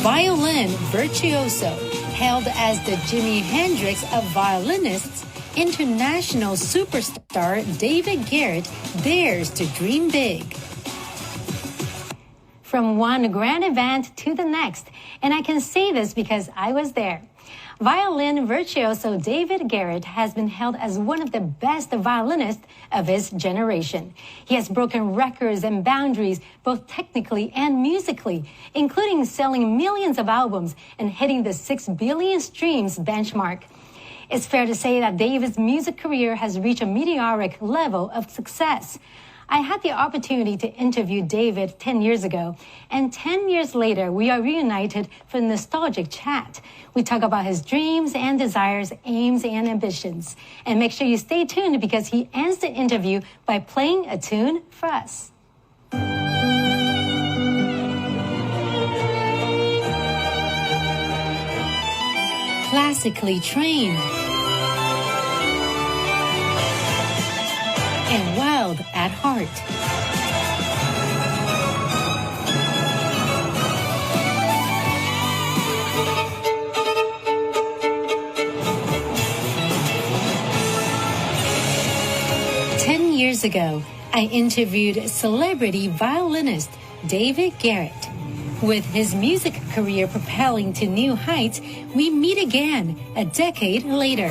violin virtuoso, hailed as the Jimi Hendrix of violinists, international superstar David Garrett dares to dream big. From one grand event to the next, and I can say this because I was there. Violin virtuoso David Garrett has been hailed as one of the best violinists of his generation. He has broken records and boundaries both technically and musically, including selling millions of albums and hitting the 6 billion streams benchmark. It's fair to say that David's music career has reached a meteoric level of success. I had the opportunity to interview David 10 years ago, and 10 years later, we are reunited for a nostalgic chat. We talk about his dreams and desires, aims and ambitions. And make sure you stay tuned because he ends the interview by playing a tune for us. Classically trained and wild at heart. Years ago, I interviewed celebrity violinist David Garrett. With his music career propelling to new heights, we meet again a decade later.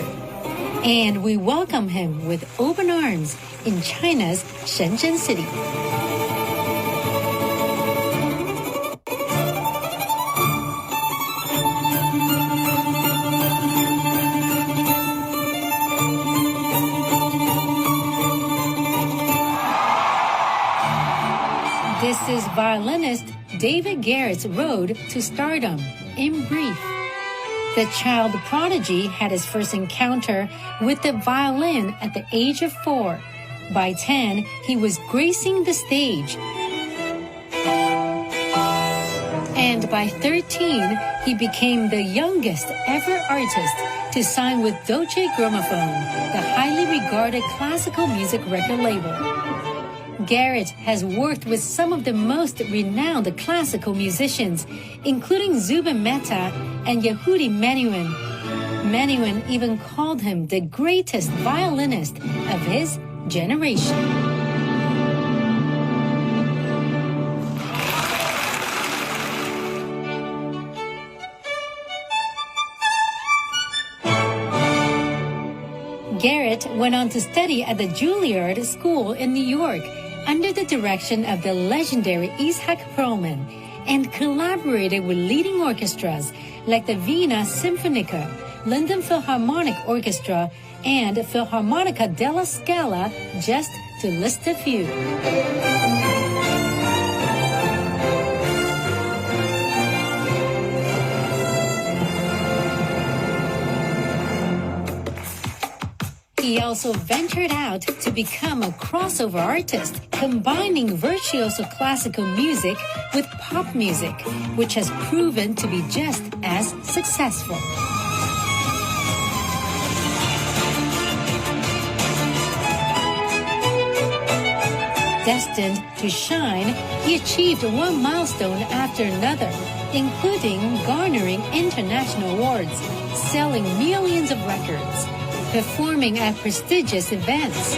And we welcome him with open arms in China's Shenzhen city. This is violinist David Garrett's road to stardom, in brief. The child prodigy had his first encounter with the violin at the age of 4. By 10, he was gracing the stage. And by 13, he became the youngest ever artist to sign with Deutsche Grammophon, the highly regarded classical music record label. Garrett has worked with some of the most renowned classical musicians, including Zubin Mehta and Yehudi Menuhin. Menuhin even called him the greatest violinist of his generation. Garrett went on to study at the Juilliard School in New York under the direction of the legendary Itzhak Perlman, and collaborated with leading orchestras like the Vienna Sinfonica, London Philharmonic Orchestra, and Philharmonica della Scala, just to list a few. He also ventured out to become a crossover artist, combining virtuoso classical music with pop music, which has proven to be just as successful. Destined to shine, he achieved one milestone after another, including garnering international awards, selling millions of records, performing at prestigious events,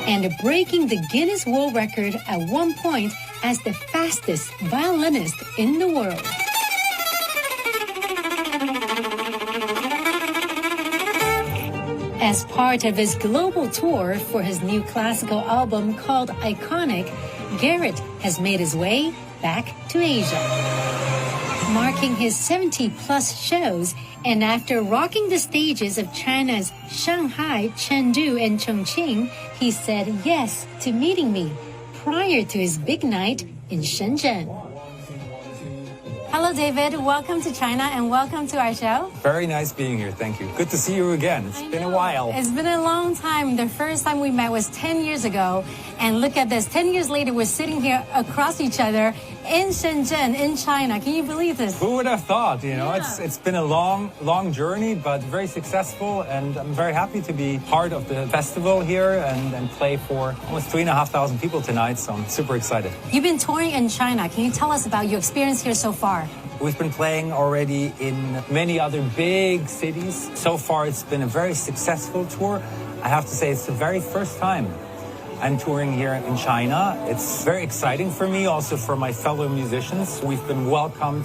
and breaking the Guinness World Record at one point as the fastest violinist in the world. As part of his global tour for his new classical album called Iconic, Garrett has made his way back to Asia. Marking his 70-plus shows, and after rocking the stages of China's Shanghai, Chengdu, and Chongqing, he said yes to meeting me prior to his big night in Shenzhen. Hello, David. Welcome to China and welcome to our show. Very nice being here. Thank you. Good to see you again. It's been a while. It's been a long time. The first time we met was 10 years ago. And look at this. 10 years later, we're sitting here across each other in Shenzhen, in China. Can you believe this? Who would have thought? You know, Yeah. it's been a long journey, but very successful, and I'm very happy to be part of the festival here and play for almost 3,500 people tonight. So I'm super excited. You've been touring in China. Can you tell us about your experience here so far? We've been playing already in many other big cities. So far, it's been a very successful tour. I have to say, it's the very first time I'm touring here in China. It's very exciting for me, also for my fellow musicians. We've been welcomed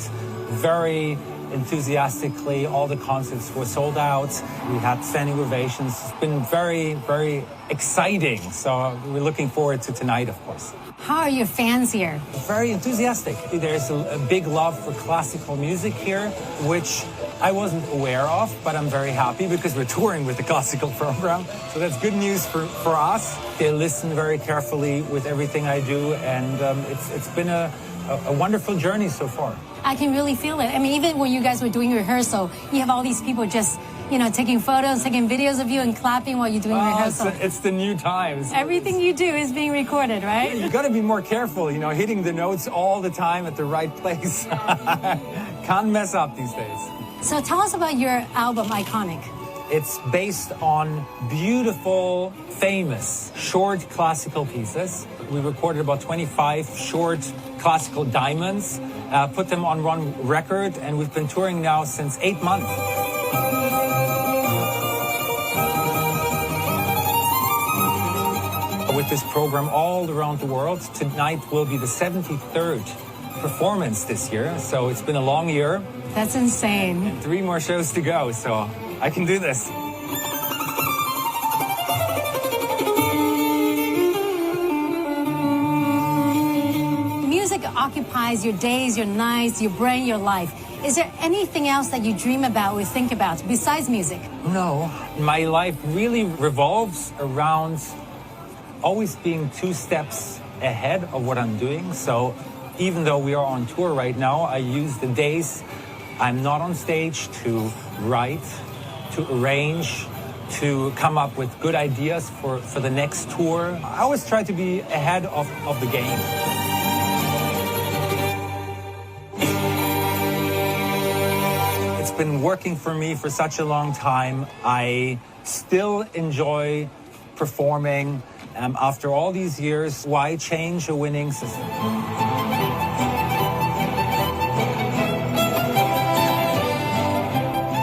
very enthusiastically. All the concerts were sold out. We had standing ovations. It's been very exciting. So we're looking forward to tonight, of course. How are your fans here? Very enthusiastic. There's a big love for classical music here, which I wasn't aware of, but I'm very happy because we're touring with the classical program. So that's good news for us. They listen very carefully with everything I do, and it's been a wonderful journey so far. I can really feel it. I mean, even when you guys were doing rehearsal, you have all these people just, taking photos, taking videos of you and clapping while you're doing rehearsal. It's the new times. Everything you do is being recorded, right? You got to be more careful, hitting the notes all the time at the right place. Can't mess up these days. So tell us about your album, Iconic. It's based on beautiful, famous, short classical pieces. We recorded about 25 short classical diamonds, put them on one record, and we've been touring now since 8 months. With this program all around the world, tonight will be the 73rd performance this year, so it's been a long year. That's insane. 3 more shows to go, so I can do this. Music occupies your days, your nights, your brain, your life. Is there anything else that you dream about or think about besides music? No, my life really revolves around always being 2 steps ahead of what I'm doing. So even though we are on tour right now, I use the days I'm not on stage to write, to arrange, to come up with good ideas for the next tour. I always try to be ahead of the game. It's been working for me for such a long time. I still enjoy performing. After all these years, why change a winning system?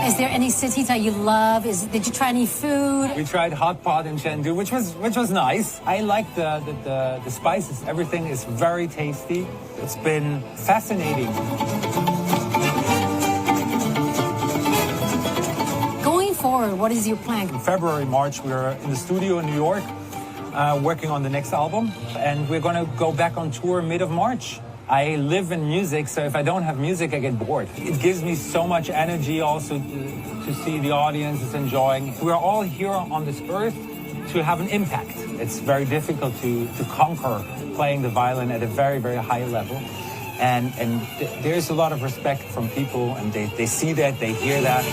Is there any cities that you love? Did you try any food? We tried hot pot in Chengdu, which was nice. I like the spices. Everything is very tasty. It's been fascinating. Going forward, what is your plan? In February, March, we're in the studio in New York, working on the next album, and we're going to go back on tour mid of March. I live in music, so if I don't have music, I get bored. It gives me so much energy also to see the audience is enjoying. We're all here on this earth to have an impact. It's very difficult to conquer playing the violin at a very, very high level. And there's a lot of respect from people, and they see that, they hear that.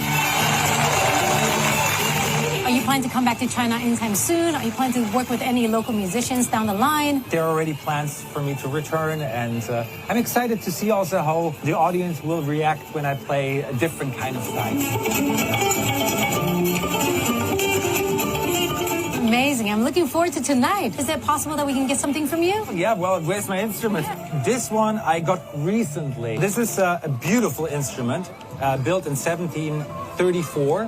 Are you planning to come back to China anytime soon? Are you planning to work with any local musicians down the line? There are already plans for me to return, and I'm excited to see also how the audience will react when I play a different kind of style. Amazing. I'm looking forward to tonight. Is it possible that we can get something from you? Yeah, well, where's my instrument? This one I got recently. This is a beautiful instrument built in 1734.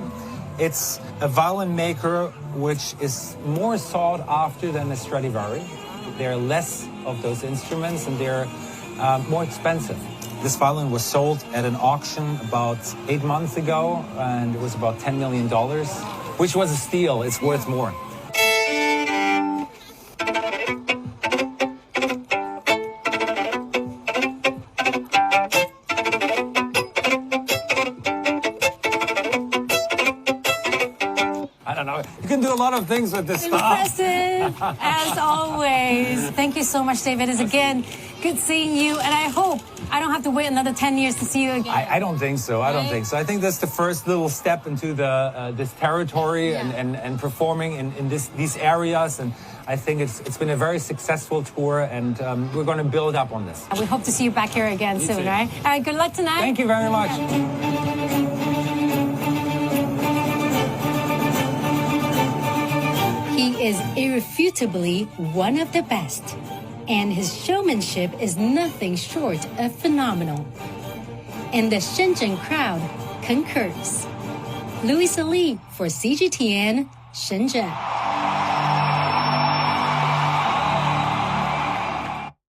It's a violin maker which is more sought after than the Stradivari. There are less of those instruments and they're more expensive. This violin was sold at an auction about 8 months ago, and it was about $10 million, which was a steal. It's worth more. You can do a lot of things with this stuff. Impressive, as always. Thank you so much, David. It's again good seeing you, and I hope I don't have to wait another 10 years to see you again. I don't think so. I don't think so. I think that's the first little step into this territory and performing in these areas. And I think it's been a very successful tour, and we're going to build up on this. We hope to see you back here again soon, too. right? All right, good luck tonight. Thank you very much. He is irrefutably one of the best, and his showmanship is nothing short of phenomenal. And the Shenzhen crowd concurs. Louisa Lee for CGTN, Shenzhen.